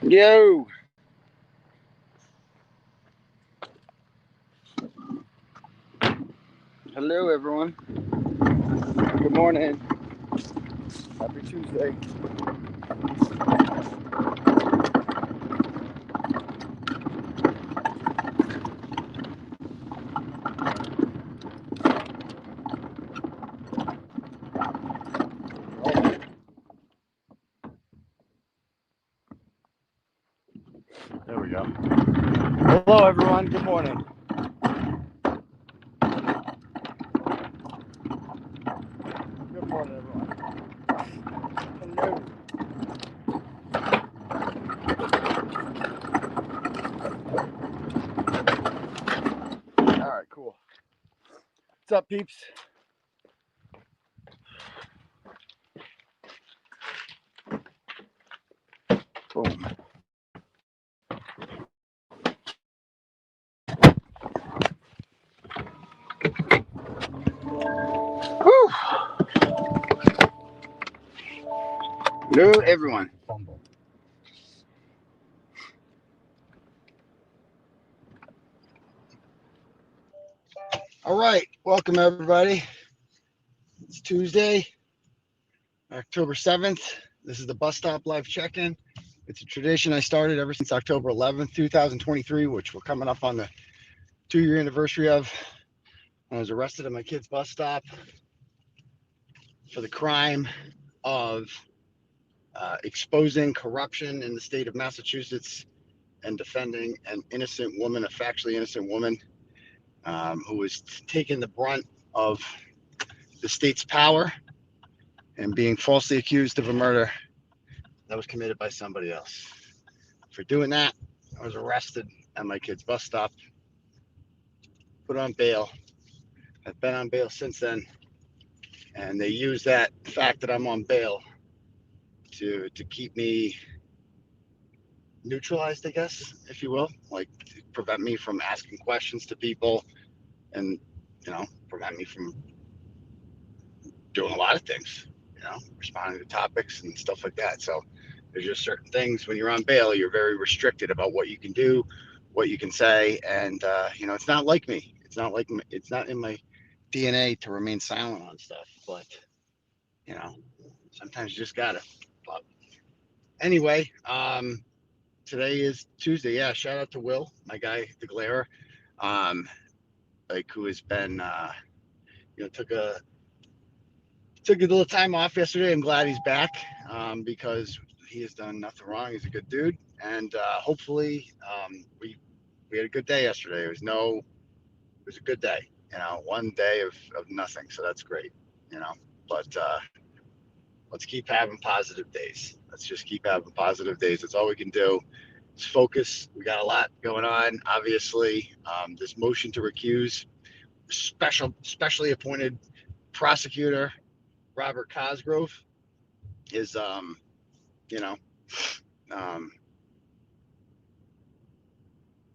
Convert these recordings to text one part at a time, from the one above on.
Yo. Hello, everyone. Good morning. Happy Tuesday. There we go. Hello, everyone. Good morning. Good morning, everyone. Hello. All right, cool. What's up, peeps? Boom. Whew. Hello, everyone. All right, welcome everybody. It's Tuesday, October 7th. This is the bus stop live check-in. It's a tradition I started ever since October 11th, 2023, which we're coming up on the 2-year anniversary of. I was arrested at my kid's bus stop for the crime of exposing corruption in the state of Massachusetts and defending an innocent woman, a factually innocent woman, who was taking the brunt of the state's power and being falsely accused of a murder that was committed by somebody else. For doing that, I was arrested at my kid's bus stop, put on bail. I've been on bail since then, and they use that fact that I'm on bail to keep me neutralized, I guess, if you will, like to prevent me from asking questions to people and, prevent me from doing a lot of things, responding to topics and stuff like that. So there's just certain things when you're on bail, you're very restricted about what you can do, what you can say. And, it's not like me. It's not in my DNA to remain silent on stuff, but, sometimes you just gotta. But anyway, today is Tuesday. Yeah, shout out to Will, my guy, the Glare, who has been, took a little time off yesterday. I'm glad he's back, because he has done nothing wrong. He's a good dude, and hopefully, we had a good day yesterday. It was a good day. One day of nothing, so that's great. But let's keep having positive days. Let's just keep having positive days. That's all we can do. Let's focus. We got a lot going on. Obviously, this motion to recuse specially appointed prosecutor Robert Cosgrove is,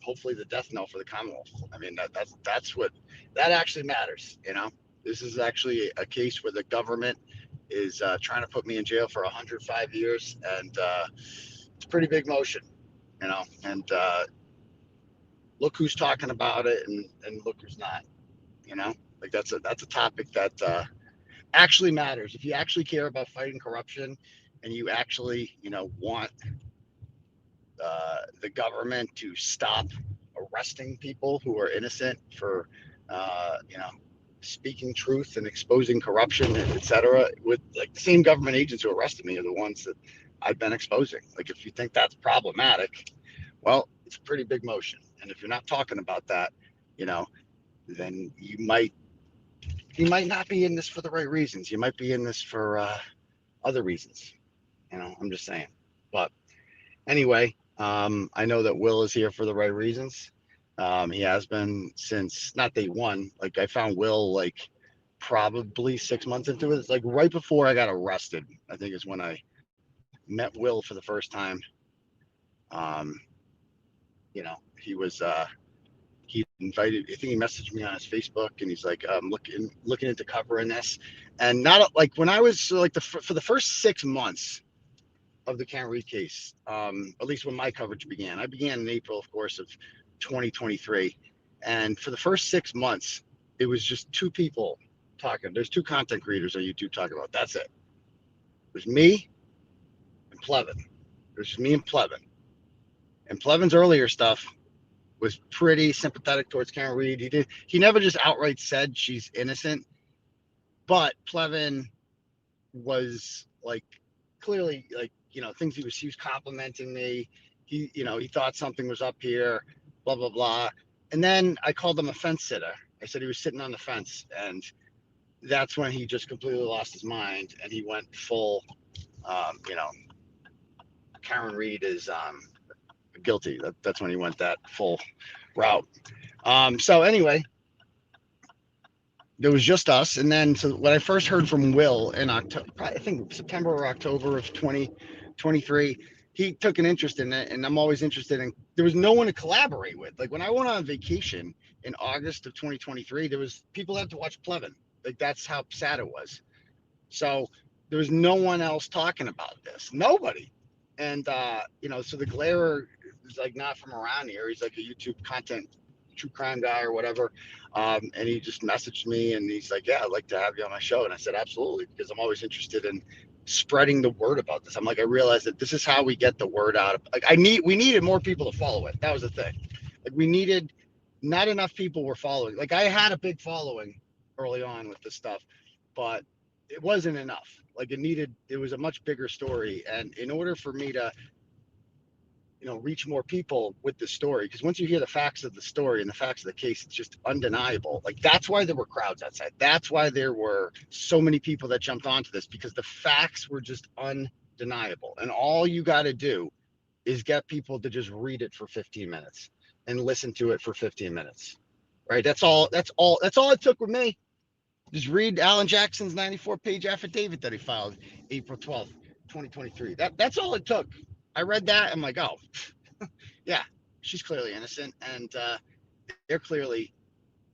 hopefully the death knell for the Commonwealth. I mean, that's what that actually matters. This is actually a case where the government is trying to put me in jail for 105 years, and it's a pretty big motion. And look who's talking about it, and look who's not. Like that's a topic that actually matters. If you actually care about fighting corruption, and you actually want the government to stop arresting people who are innocent for speaking truth and exposing corruption, etc. With like the same government agents who arrested me are the ones that I've been exposing. Like if you think that's problematic, well, it's a pretty big motion. And if you're not talking about that, then you might not be in this for the right reasons. You might be in this for other reasons. I'm just saying. But anyway, I know that Will is here for the right reasons. He has been since not day one. Like I found Will like probably 6 months into it. It's like right before I got arrested, I think is when I met Will for the first time. He was he invited. I think he messaged me on his Facebook, and he's like, looking into covering this, and not like when I was like for the first 6 months, of the Karen Reed case, at least when my coverage began. I began in April, of course, of 2023. And for the first 6 months, it was just two people talking. There's two content creators on YouTube talking about. That's it. It was me and Plevin. It was just me and Plevin. And Plevin's earlier stuff was pretty sympathetic towards Karen Reed. He never just outright said she's innocent, but Plevin was like clearly like, things he was complimenting me. He thought something was up here, blah blah blah. And then I called him a fence sitter. I said he was sitting on the fence, and that's when he just completely lost his mind and he went full, you know, Karen Reed is guilty. That's when he went that full route. So anyway, there was just us. And then, so when I first heard from Will in October, I think September or October of 2023, he took an interest in it. And I'm always interested in, there was no one to collaborate with. Like when I went on vacation in August of 2023, there was people had to watch Plevin. Like that's how sad it was. So there was no one else talking about this. Nobody. And, so the Glairer is like not from around here. He's like a YouTube content, true crime guy or whatever. And he just messaged me and he's like, yeah, I'd like to have you on my show. And I said, absolutely, because I'm always interested in spreading the word about this. I'm like, I realized that this is how we get the word out. Like we needed more people to follow it. That was the thing. Like we needed, not enough people were following. Like I had a big following early on with this stuff, but it wasn't enough. Like it was a much bigger story. And in order for me to, reach more people with the story, because once you hear the facts of the story and the facts of the case, it's just undeniable. Like that's why there were crowds outside. That's why there were so many people that jumped onto this, because the facts were just undeniable. And all you got to do is get people to just read it for 15 minutes and listen to it for 15 minutes. Right? That's all it took with me. Just read Alan Jackson's 94-page affidavit that he filed April 12th, 2023. That's all it took. I read that. I'm like, oh, yeah, she's clearly innocent, and they're clearly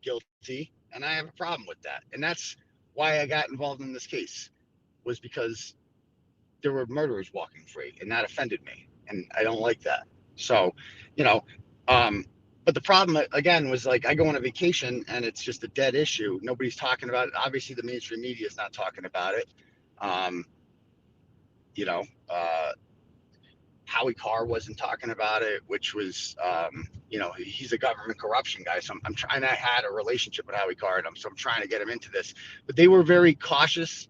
guilty, and I have a problem with that. And that's why I got involved in this case, was because there were murderers walking free, and that offended me, and I don't like that. So, you know, but the problem again was like I go on a vacation and it's just a dead issue. Nobody's talking about it. Obviously, the mainstream media is not talking about it. Um, you know, Howie Carr wasn't talking about it, which was, he's a government corruption guy. So I'm trying. I had a relationship with Howie Carr, so I'm trying to get him into this. But they were very cautious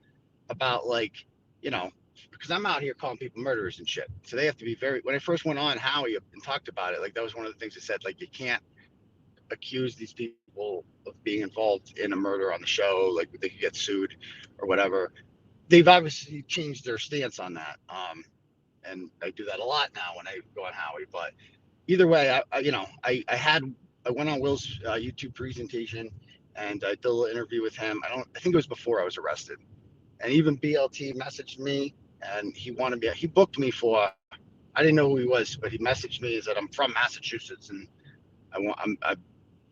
about because I'm out here calling people murderers and shit. So they have to be very. When I first went on Howie and talked about it, like that was one of the things they said. Like you can't accuse these people of being involved in a murder on the show. Like they could get sued or whatever. They've obviously changed their stance on that. And I do that a lot now when I go on Howie. But either way, I went on Will's YouTube presentation and I did a little interview with him. I think it was before I was arrested. And even BLT messaged me and he booked me for, I didn't know who he was, but he messaged me, is that I'm from Massachusetts and I'm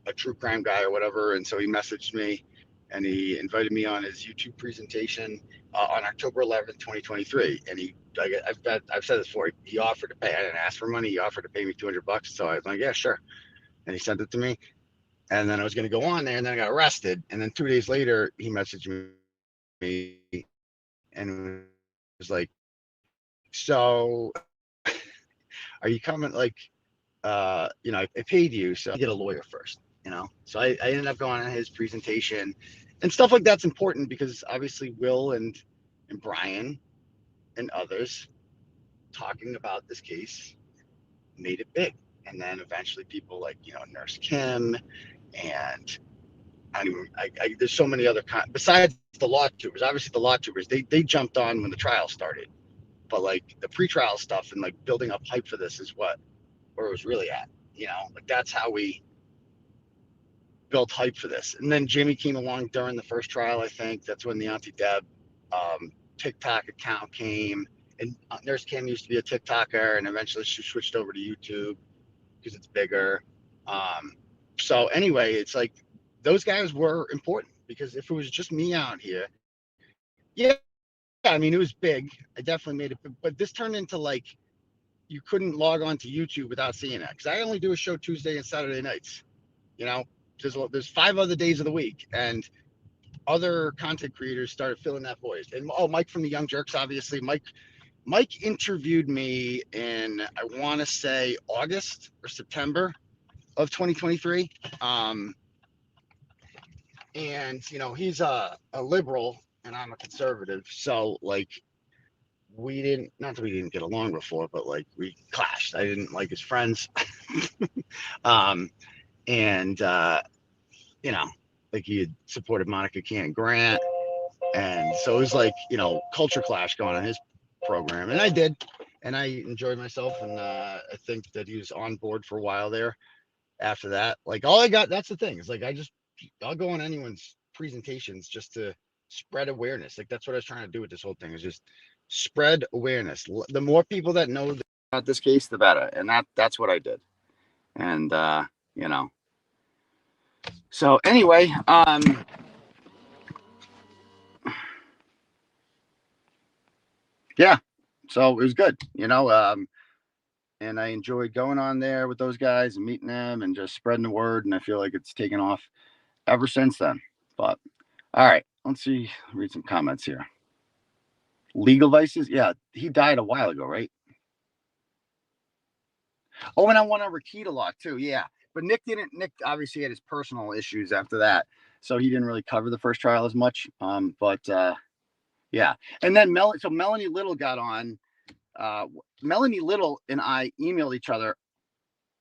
a true crime guy or whatever. And so he messaged me and he invited me on his YouTube presentation on October 11th, 2023. And I've said this before. He offered to pay. I didn't ask for money. He offered to pay me $200. So I was like, yeah, sure. And he sent it to me. And then I was going to go on there, and then I got arrested. And then 2 days later, he messaged me and was like, so are you coming? Like, I paid you, so I get a lawyer first. So I ended up going on his presentation and stuff like that's important because obviously Will and Brian and others talking about this case made it big. And then eventually people like, Nurse Kim and there's so many other besides the law tubers. Obviously the law tubers, they jumped on when the trial started, but like the pretrial stuff and like building up hype for this is where it was really at. Like that's how we built hype for this. And then Jimmy came along during the first trial. I think that's when the Auntie Deb TikTok account came. And Nurse Kim used to be a TikToker, and eventually she switched over to YouTube because it's bigger. So anyway, it's like those guys were important because if it was just me out here, yeah, I mean, it was big. I definitely made it, but this turned into like you couldn't log on to YouTube without seeing that because I only do a show Tuesday and Saturday nights. You know, there's 5 other days of the week, and other content creators started filling that void. And Mike from the Young Jerks, obviously. Mike interviewed me in I want to say August or September of 2023. And he's a liberal and I'm a conservative, so like we didn't not that we didn't get along before, but like we clashed. I didn't like his friends. um and you know like he had supported Monica Cannon Grant, and so it was like culture clash going on his program, and I did, and I enjoyed myself, and I think that he was on board for a while there. After that, like all I got, that's the thing, is like I'll go on anyone's presentations just to spread awareness. Like that's what I was trying to do with this whole thing, is just spread awareness. The more people that know about this case, the better. And that's what I did. And so anyway, yeah, so it was good, and I enjoyed going on there with those guys and meeting them and just spreading the word. And I feel like it's taken off ever since then. But all right, let's read some comments here. Legal vices, yeah, he died a while ago, right? Oh, and I went over Keat a lot too, yeah. But Nick obviously had his personal issues after that, so he didn't really cover the first trial as much. But yeah, and then Melanie Little got on. Melanie Little and I emailed each other.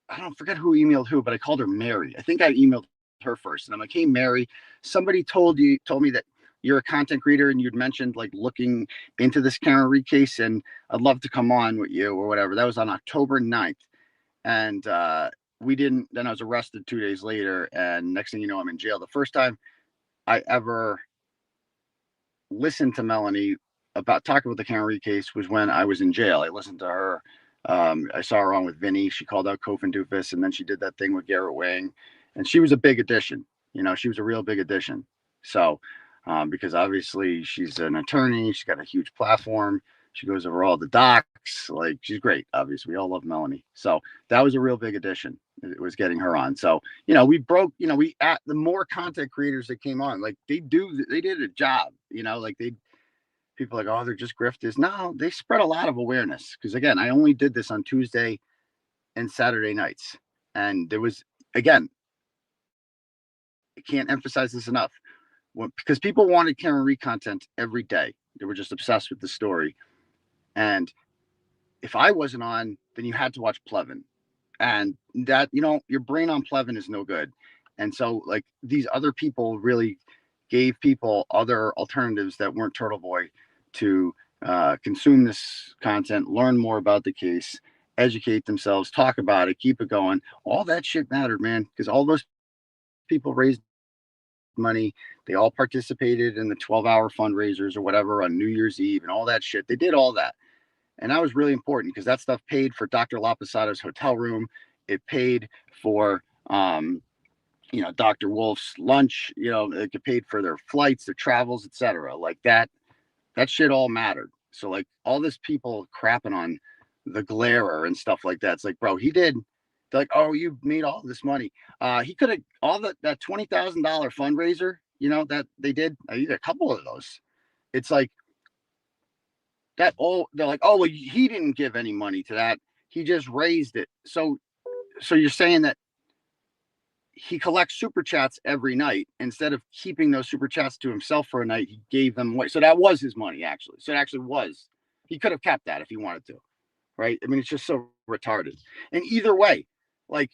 I don't forget who emailed who, but I called her Mary. I think I emailed her first, and I'm like, "Hey, Mary, somebody told me that you're a content creator and you'd mentioned like looking into this Karen Read case, and I'd love to come on with you or whatever." That was on October 9th. And we didn't. Then I was arrested 2 days later, and next thing you know, I'm in jail. The first time I ever listened to Melanie about talking about the Karen Read case was when I was in jail. I listened to her. I saw her on with Vinny. She called out Kof and Doofus, and then she did that thing with Garrett Wang, and she was a big addition. She was a real big addition. So, because obviously she's an attorney, she's got a huge platform. She goes over all the docs. Like, she's great. Obviously, we all love Melanie. So that was a real big addition. It was getting her on. So, we broke, the more content creators that came on, like they did a job, like people like, oh, they're just grifters. No, they spread a lot of awareness. Because again, I only did this on Tuesday and Saturday nights. And there was, again, I can't emphasize this enough. Because people wanted Karen Read content every day. They were just obsessed with the story. And if I wasn't on, then you had to watch Plevin. And that, your brain on Plevin is no good. And so like these other people really gave people other alternatives that weren't Turtle Boy to consume this content, learn more about the case, educate themselves, talk about it, keep it going. All that shit mattered, man, because all those people raised money. They all participated in the 12-hour fundraisers or whatever on New Year's Eve and all that shit. They did all that. And that was really important because that stuff paid for Dr. Laposado's hotel room. It paid for, Dr. Wolf's lunch. It paid for their flights, their travels, etc. Like that shit all mattered. So like all this people crapping on the Glairer and stuff like that. It's like, bro, he did. They're like, oh, you made all this money. He could have that $20,000 fundraiser, that they did. I did a couple of those. It's like that. All they're like, oh, well, he didn't give any money to that. He just raised it. So you're saying that he collects super chats every night instead of keeping those super chats to himself for a night. He gave them away. So that was his money, actually. So it actually was. He could have kept that if he wanted to, right? I mean, it's just so retarded. And either way, like,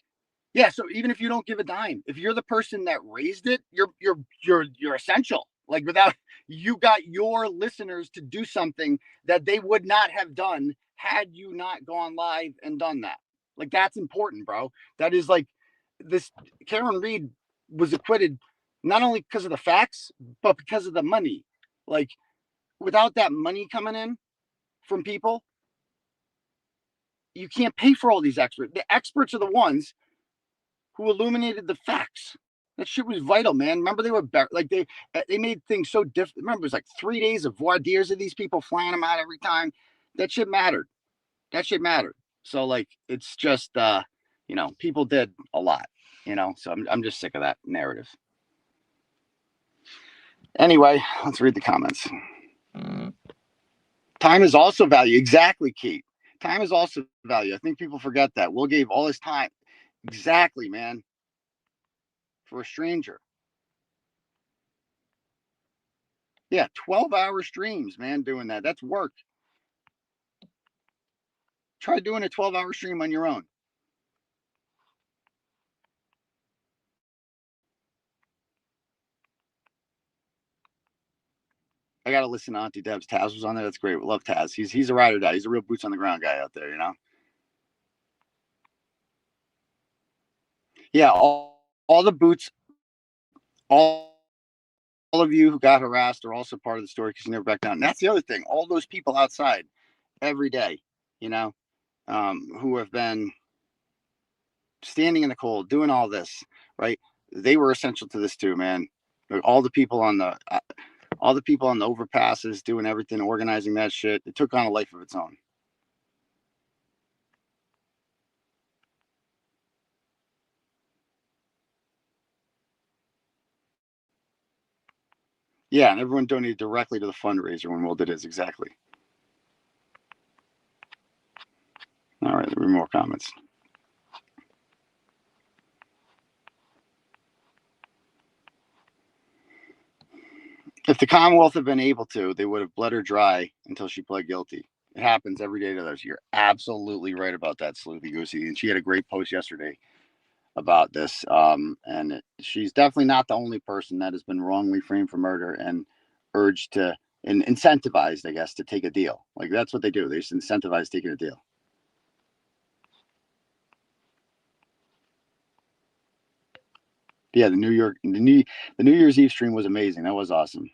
yeah. So even if you don't give a dime, if you're the person that raised it, you're essential. Like without you got your listeners to do something that they would not have done had you not gone live and done that. Like that's important, bro. That is like this. Karen Read was acquitted not only because of the facts, but because of the money. Like without that money coming in from people, you can't pay for all these experts. The experts are the ones who illuminated the facts. That shit was vital, man. Remember they were like they made things so different. Remember it was like 3 days of voir dires of these people flying them out every time. That shit mattered. That shit mattered. So like it's just people did a lot. So I'm just sick of that narrative. Anyway, let's read the comments. Time is also value. Exactly, Kate. Time is also value. I think people forget that. Will gave all his time. Exactly, man. For a stranger. Yeah, 12-hour streams, man, doing that. That's work. Try doing a 12-hour stream on your own. I got to listen to Auntie Deb's. Taz was on there. That's great. We love Taz. He's a ride or die. He's a real boots on the ground guy out there, Yeah, all the boots, all of you who got harassed are also part of the story because you never back down. And that's the other thing. All those people outside every day, who have been standing in the cold, doing all this, right? They were essential to this too, man. All the people on the overpasses, doing everything, organizing that shit. It took on a life of its own. Yeah, and everyone donated directly to the fundraiser when Will did his. Exactly. All right, there were more comments. If the Commonwealth had been able to, they would have bled her dry until she pled guilty. It happens every day to others. You're absolutely right about that, Sleuthy Goosey. And she had a great post yesterday about this. And she's definitely not the only person that has been wrongly framed for murder and urged to and incentivized, I guess, to take a deal. Like that's what they do. They just incentivize taking a deal. Yeah, the New Year's Eve stream was amazing. That was awesome.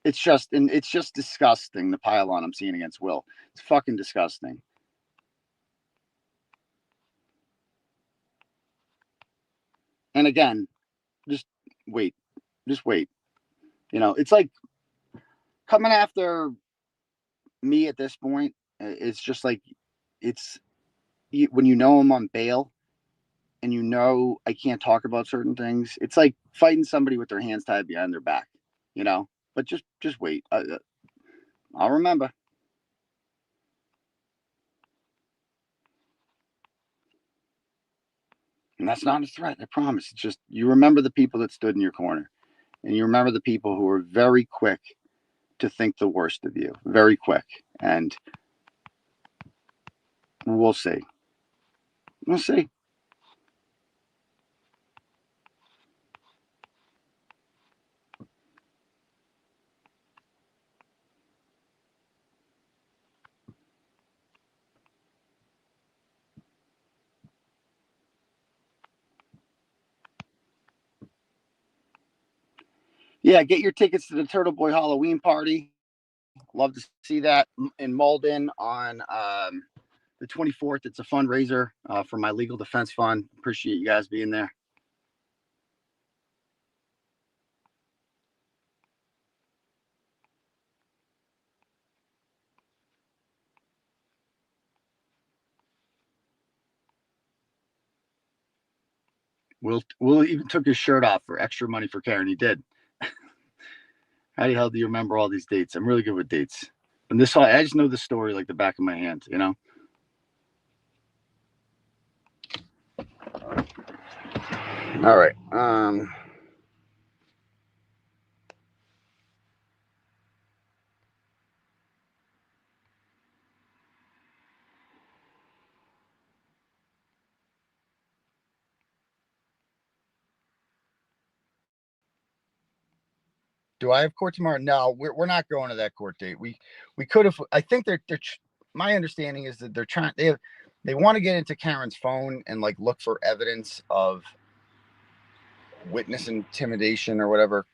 It's just disgusting the pile on I'm seeing against Will. It's fucking disgusting. And again, just wait. Just wait. It's like coming after me at this point. It's just like it's when I'm on bail and I can't talk about certain things. It's like fighting somebody with their hands tied behind their back, But just wait. I'll remember. And that's not a threat. I promise. It's just you remember the people that stood in your corner, and you remember the people who were very quick to think the worst of you, very quick. And we'll see. We'll see. Yeah, get your tickets to the Turtle Boy Halloween party. Love to see that in Malden on the 24th. It's a fundraiser for my legal defense fund. Appreciate you guys being there. Will even took his shirt off for extra money for Karen. He did. How the hell do you remember all these dates? I'm really good with dates. And I just know the story like the back of my hand, All right. Do I have court tomorrow? No, we're not going to that court date. We could have. I think they're. My understanding is that they're trying. They want to get into Karen's phone and like look for evidence of witness intimidation or whatever.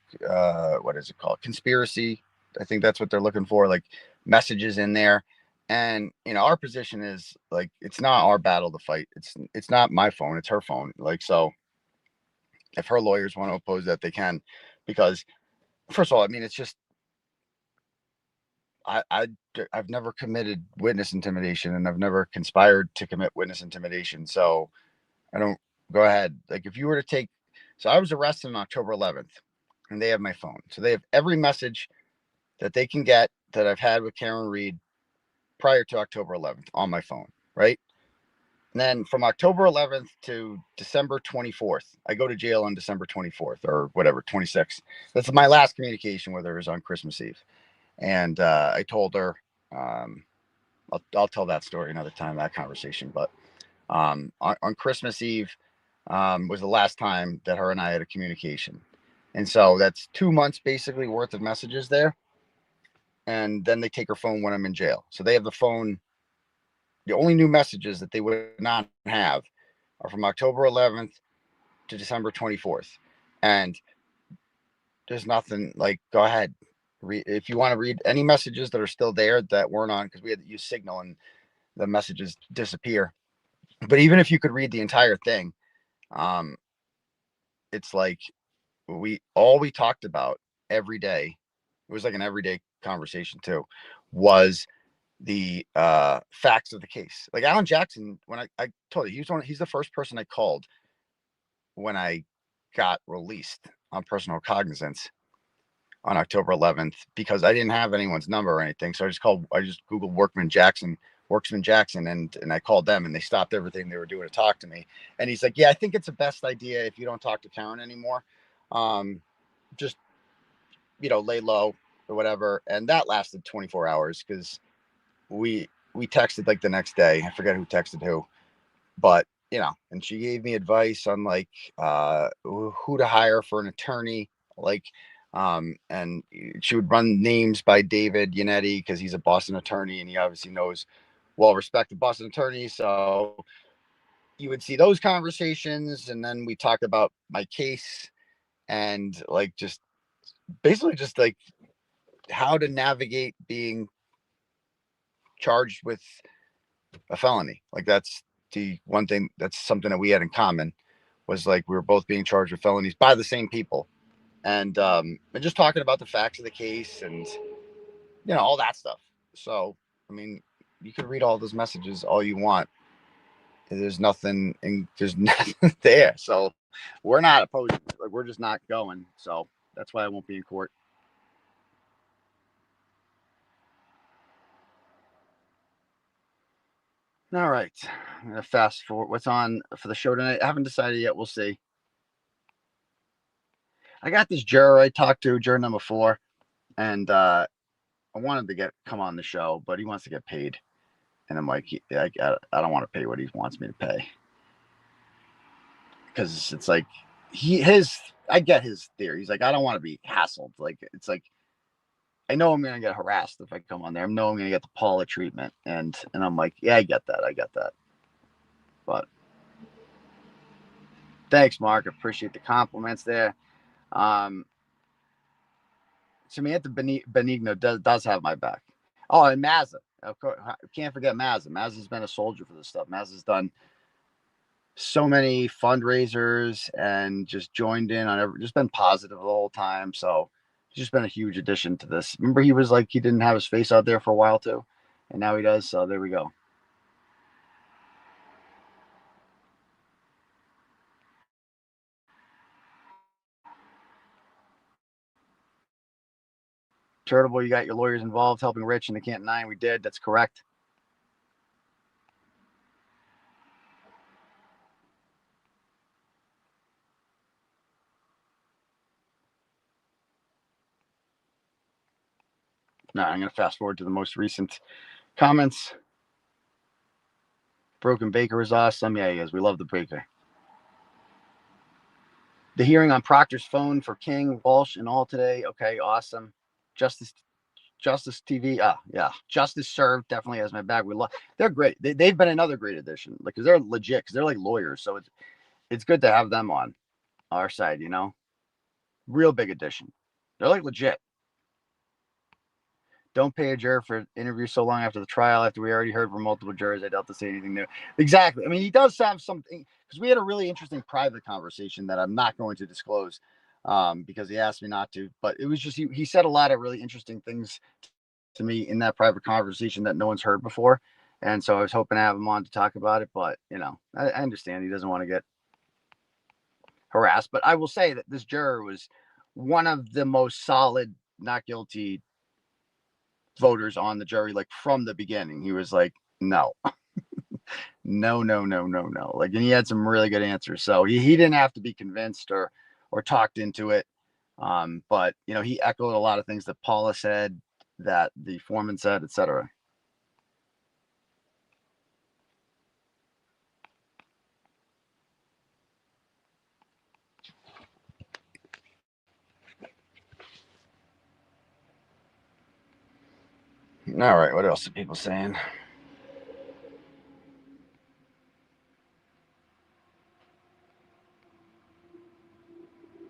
What is it called? Conspiracy. I think that's what they're looking for. Like messages in there. And our position is like it's not our battle to fight. It's not my phone. It's her phone. Like so. If her lawyers want to oppose that, they can, because first of all, I mean, it's just I, I I've never committed witness intimidation, and I've never conspired to commit witness intimidation. So I don't go ahead. Like if you were to take, so I was arrested on October 11th, and they have my phone, so they have every message that they can get that I've had with Karen Reed prior to October 11th on my phone, right? And then from October 11th to December 24th, I go to jail on December 24th or whatever, 26th. That's my last communication with her is on Christmas Eve. And I told her, um, I'll tell that story another time, that conversation. But on Christmas Eve was the last time that her and I had a communication. And so that's 2 months basically worth of messages there. And then they take her phone when I'm in jail. So they have the phone. The only new messages that they would not have are from October 11th to December 24th. And there's nothing like, go ahead. If you want to read any messages that are still there that weren't on, because we had to use Signal and the messages disappear. But even if you could read the entire thing, um, it's like all we talked about every day, it was like an everyday conversation too, was the facts of the case. Like Alan Jackson, when I told you, he's the first person I called when I got released on personal cognizance on October 11th, because I didn't have anyone's number or anything. So I just Googled Workman Jackson, and I called them, and they stopped everything they were doing to talk to me. And he's like, yeah, I think it's the best idea if you don't talk to Karen anymore. Just, lay low or whatever. And that lasted 24 hours because we texted like the next day. I forget who texted who, but and she gave me advice on like who to hire for an attorney, like and she would run names by David Yannetti because he's a Boston attorney and he obviously knows well-respected Boston attorneys. So you would see those conversations, and then we talked about my case and like just basically just like how to navigate being charged with a felony. Like that's the one thing, that's something that we had in common, was like we were both being charged with felonies by the same people, and just talking about the facts of the case and all that stuff. So I mean, you could read all those messages all you want. There's nothing there. So we're not opposed. Like we're just not going. So that's why I won't be in court. All right. I'm gonna fast forward. What's on for the show tonight? I haven't decided yet. We'll see. I got this juror I talked to, juror number 4, and I wanted to come on the show, but he wants to get paid, and I'm like, I don't want to pay what he wants me to pay, because it's like I get his theory. He's like, I don't want to be hassled. Like it's like I know I'm gonna get harassed if I come on there. I know I'm gonna get the Paula treatment, and I'm like, yeah, I get that. But thanks, Mark. I appreciate the compliments there. Samantha Benigno does have my back. Oh, and Mazza. Of course, can't forget Mazza. Mazza's been a soldier for this stuff. Mazza's done so many fundraisers and just joined in on just been positive the whole time. So he's just been a huge addition to this. Remember, he was like, he didn't have his face out there for a while too, and now he does. So there we go. Charitable, you got your lawyers involved helping Rich in the Canton 9. We did. That's correct. Now I'm going to fast forward to the most recent comments. Broken Baker is awesome. Yeah, he is. We love the Baker. The hearing on Proctor's phone for King, Walsh, and all today. Okay, awesome. Justice TV. Yeah. Justice Served definitely has my back. They're great. They've been another great addition. Like, cause they're legit. Cause they're like lawyers. So it's good to have them on our side. Real big addition. They're like legit. Don't pay a juror for interview so long after the trial. After we already heard from multiple jurors, I doubt to say anything new. Exactly. I mean, he does have something because we had a really interesting private conversation that I'm not going to disclose because he asked me not to. But it was just he said a lot of really interesting things to me in that private conversation that no one's heard before. And so I was hoping to have him on to talk about it. But I understand he doesn't want to get harassed. But I will say that this juror was one of the most solid not guilty voters on the jury, like from the beginning. He was like, no, no, no, no, no, no. Like, and he had some really good answers. So he didn't have to be convinced or talked into it. But he echoed a lot of things that Paula said, that the foreman said, etc. All right, what else are people saying?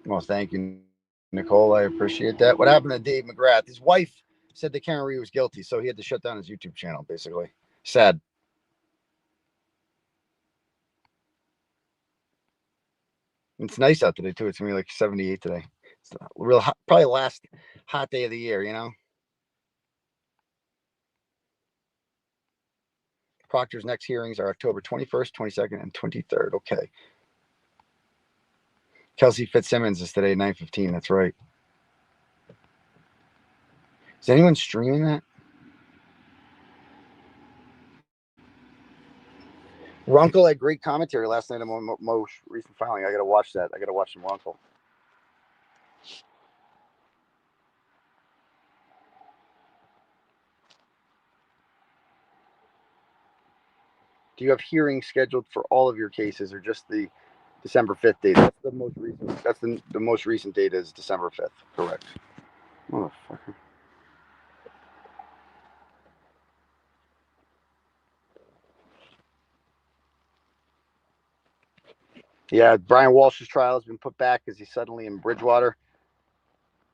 Well, thank you, Nicole. I appreciate that. What happened to Dave McGrath? His wife said that Karen Reed was guilty, so he had to shut down his YouTube channel, basically. Sad. It's nice out today, too. It's going to be like 78 today. It's real hot, probably last hot day of the year. Proctor's next hearings are October 21st, 22nd, and 23rd. Okay. Kelsey Fitzsimmons is today, 9:15. That's right. Is anyone streaming that? Runkle had great commentary last night on my most recent filing. I got to watch that. I got to watch some Runkle. Do you have hearings scheduled for all of your cases, or just the December 5th date? That's the most recent. That's the most recent date is December 5th. Correct. Motherfucker. Yeah, Brian Walsh's trial has been put back because he's suddenly in Bridgewater.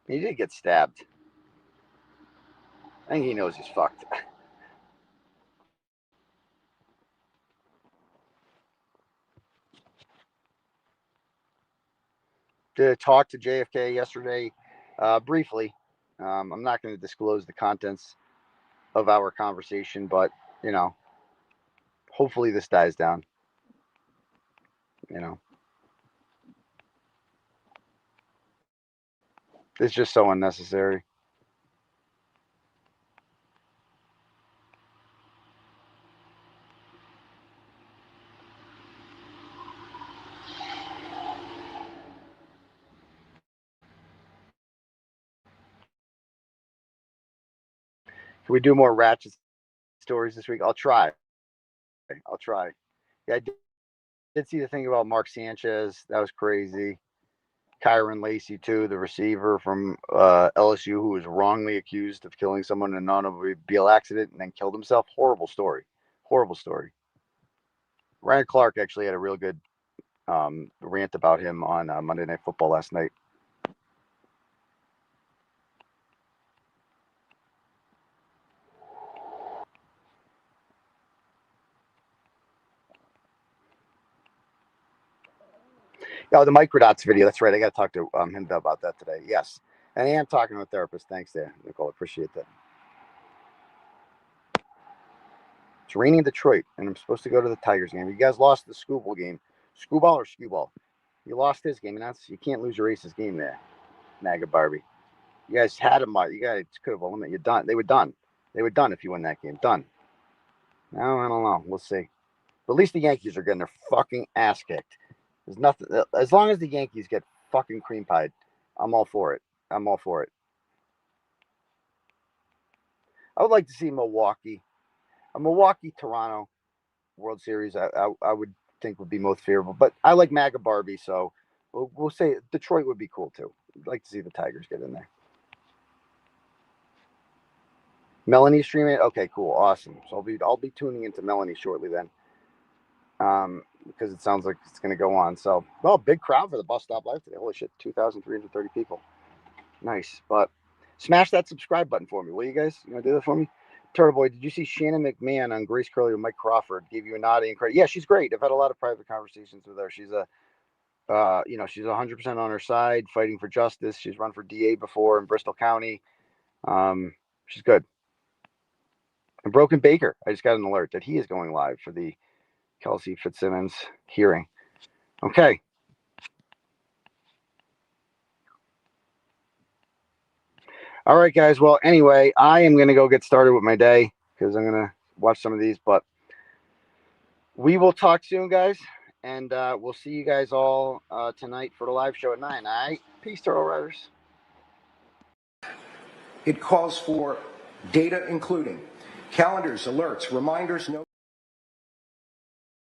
He did get stabbed. I think he knows he's fucked. Did talk to JFK yesterday briefly. I'm not going to disclose the contents of our conversation, but hopefully this dies down. It's just so unnecessary. Can we do more ratchet stories this week? I'll try. Yeah, I did see the thing about Mark Sanchez. That was crazy. Kyron Lacey, too, the receiver from LSU, who was wrongly accused of killing someone in an automobile accident and then killed himself. Horrible story. Ryan Clark actually had a real good rant about him on Monday Night Football last night. Oh, the microdots video. That's right. I got to talk to him about that today. Yes. And I am talking to a therapist. Thanks there, Nicole. Appreciate that. It's raining in Detroit, and I'm supposed to go to the Tigers game. You guys lost the Scooball game. Scooball or Skewball? You lost his game, and you can't lose your ace's game there, Naga Barbie. You guys had him. You guys could have eliminated. You're done. They were done. They were done if you win that game. Done. No, I don't know. We'll see. But at least the Yankees are getting their fucking ass kicked. There's nothing. As long as the Yankees get fucking cream pied, I'm all for it. I would like to see a Milwaukee Toronto World Series. I would think would be most favorable. But I like MAGA Barbie, so we'll say Detroit would be cool too. I'd like to see the Tigers get in there. Melanie streaming. Okay, cool, awesome. So I'll be tuning into Melanie shortly then. Because it sounds like it's going to go on. So, big crowd for the Bus Stop Live today. Holy shit, 2,330 people. Nice. But Smash that subscribe button for me, will you guys? You want to do that for me? Turtle Boy, did you see Shannon McMahon on Grace Curley with Mike Crawford? Gave you a nod and credit. Yeah, she's great. I've had a lot of private conversations with her. She's she's 100% on her side, fighting for justice. She's run for DA before in Bristol County. She's good. And Broken Baker, I just got an alert that he is going live for the Kelsey Fitzsimmons hearing. Okay. All right, guys. Well, anyway, I am going to go get started with my day because I'm going to watch some of these. But we will talk soon, guys. And we'll see you guys all tonight for the live show at 9. All right? Peace, Turtle Riders. It calls for data including calendars, alerts, reminders, notes.